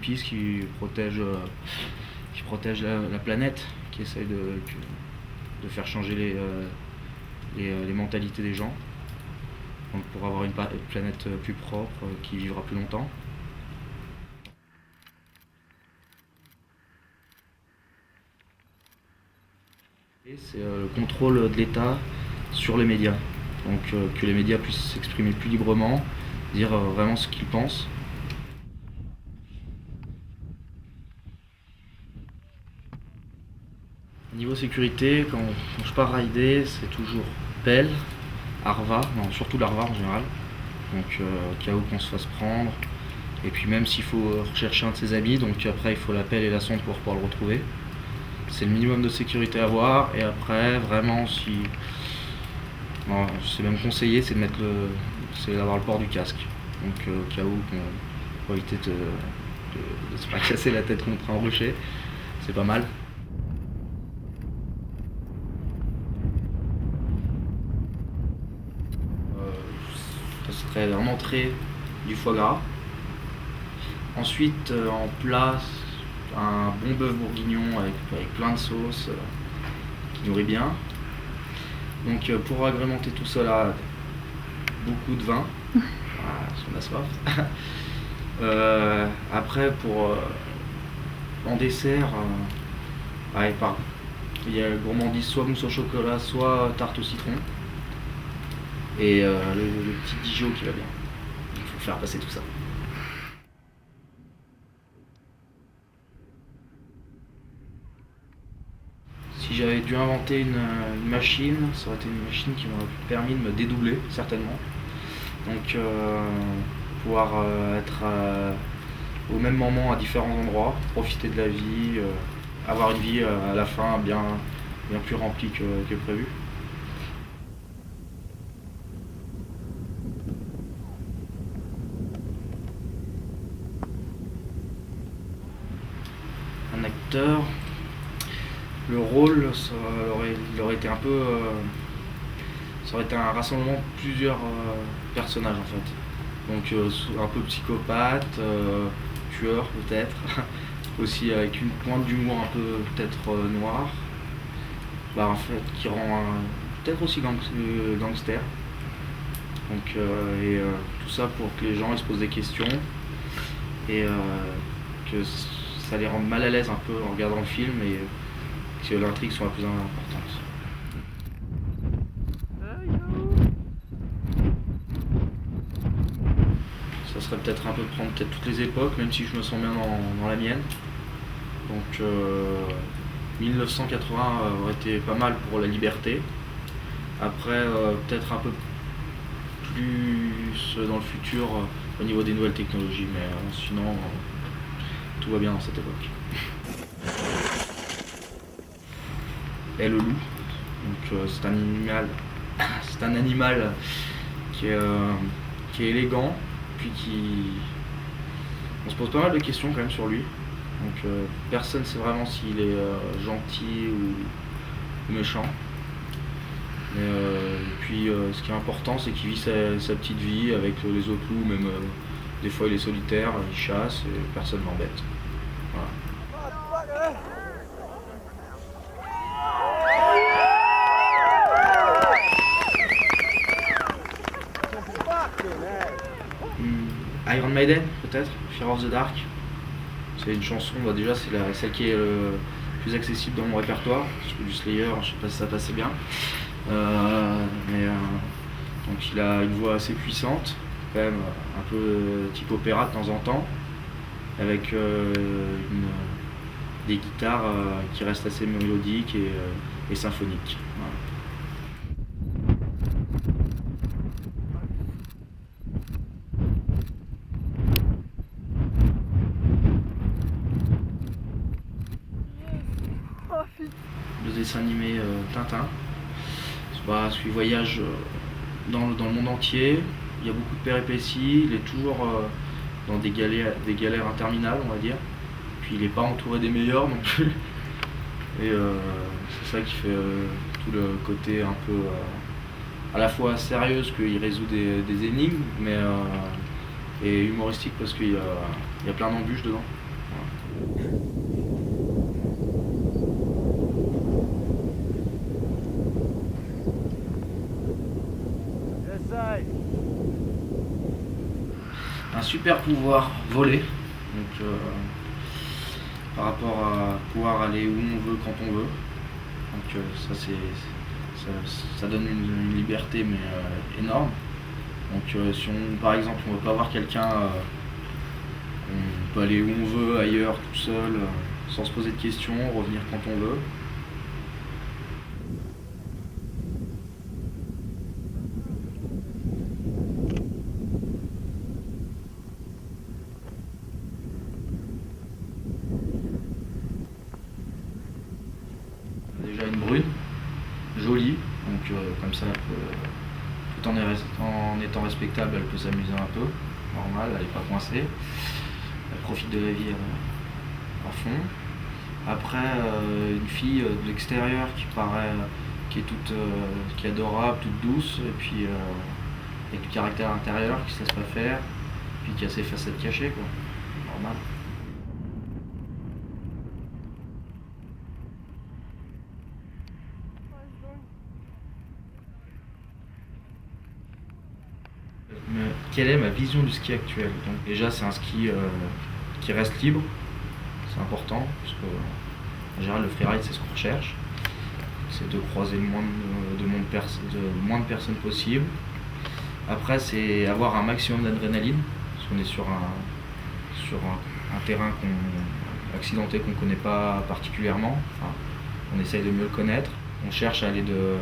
Greenpeace qui protège la planète, qui essaye de faire changer les mentalités des gens, donc pour avoir une planète plus propre, qui vivra plus longtemps. Et c'est le contrôle de l'État sur les médias, donc que les médias puissent s'exprimer plus librement, dire vraiment ce qu'ils pensent. Niveau sécurité, quand je pars rider, c'est toujours pelle, Arva, non, surtout l'Arva en général, donc au cas où qu'on se fasse prendre, et puis même s'il faut rechercher un de ses amis, donc après il faut la pelle et la sonde pour pouvoir le retrouver. C'est le minimum de sécurité à avoir, et après vraiment si... Bon, c'est même conseillé, c'est d'avoir le port du casque, donc au cas où pour éviter de se faire casser la tête contre un rocher, c'est pas mal. Ça serait en entrée du foie gras. Ensuite, en plat, un bon bœuf bourguignon avec plein de sauce qui nourrit bien. Donc pour agrémenter tout cela, beaucoup de vin, si on a soif. Après, en dessert, il y a gourmandise soit mousse au chocolat, soit tarte au citron. Et le petit Dijon qui va bien. Il faut faire passer tout ça. Si j'avais dû inventer une machine, ça aurait été une machine qui m'aurait permis de me dédoubler, certainement. Donc pouvoir être au même moment à différents endroits, profiter de la vie, avoir une vie à la fin bien plus remplie que prévu. Un acteur, le rôle, ça aurait été un peu... ça aurait été un rassemblement de plusieurs personnages en fait. Donc un peu psychopathe, tueur peut-être, aussi avec une pointe d'humour un peu peut-être noire, en fait qui rend peut-être aussi gangster. Donc tout ça pour que les gens ils se posent des questions et que ça les rende mal à l'aise un peu en regardant le film et que l'intrigue soit la plus importante. Ça serait peut-être un peu prendre toutes les époques, même si je me sens bien dans la mienne. Donc 1980 aurait été pas mal pour la liberté. Après peut-être un peu plus dans le futur au niveau des nouvelles technologies, mais sinon tout va bien dans cette époque. Et le loup, donc c'est un animal qui est élégant, puis on se pose pas mal de questions quand même sur lui. Donc personne ne sait vraiment s'il est gentil ou méchant. Mais puis ce qui est important, c'est qu'il vit sa petite vie avec les autres loups, même des fois il est solitaire, il chasse et personne ne l'embête. Voilà. Iron Maiden peut-être, Fear of the Dark. C'est une chanson, déjà c'est celle qui est le plus accessible dans mon répertoire, parce que du Slayer, je sais pas si ça passait bien. Donc il a une voix assez puissante, quand même un peu type opéra de temps en temps, avec des guitares qui restent assez mélodiques et symphoniques. Voilà. Le dessin animé Tintin, parce qu'il voyage dans le monde entier, il y a beaucoup de péripéties, il est toujours dans des galères interminables, on va dire, puis il n'est pas entouré des meilleurs non plus, et c'est ça qui fait tout le côté un peu à la fois sérieux parce qu'il résout des énigmes, mais et humoristique parce qu'il y a plein d'embûches dedans. super pouvoir, voler. Donc par rapport à pouvoir aller où on veut quand on veut. Donc ça donne une liberté mais énorme. Donc si on, par exemple on veut pas voir quelqu'un, on peut aller où on veut, ailleurs, tout seul, sans se poser de questions, revenir quand on veut. Déjà une brune, jolie, donc comme ça, tout en étant respectable, elle peut s'amuser un peu, normal, elle n'est pas coincée, elle profite de la vie à fond. Après, une fille de l'extérieur qui est qui est adorable, toute douce, et puis avec du caractère intérieur, qui se laisse pas faire, puis qui a ses facettes cachées, quoi, normal. Quelle est ma vision du ski actuel? Donc déjà c'est un ski qui reste libre, c'est important, parce que en général le freeride c'est ce qu'on recherche, c'est de croiser le moins de personnes possible. Après c'est avoir un maximum d'adrénaline, parce qu'on est sur un terrain accidenté qu'on ne connaît pas particulièrement, enfin, on essaye de mieux le connaître, on cherche à aller de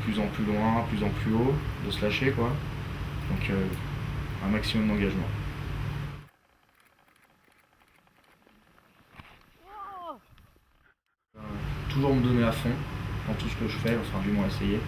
plus en plus loin, plus en plus haut, de se lâcher quoi. Donc un maximum d'engagement. Toujours me donner à fond dans tout ce que je fais, enfin du moins essayer.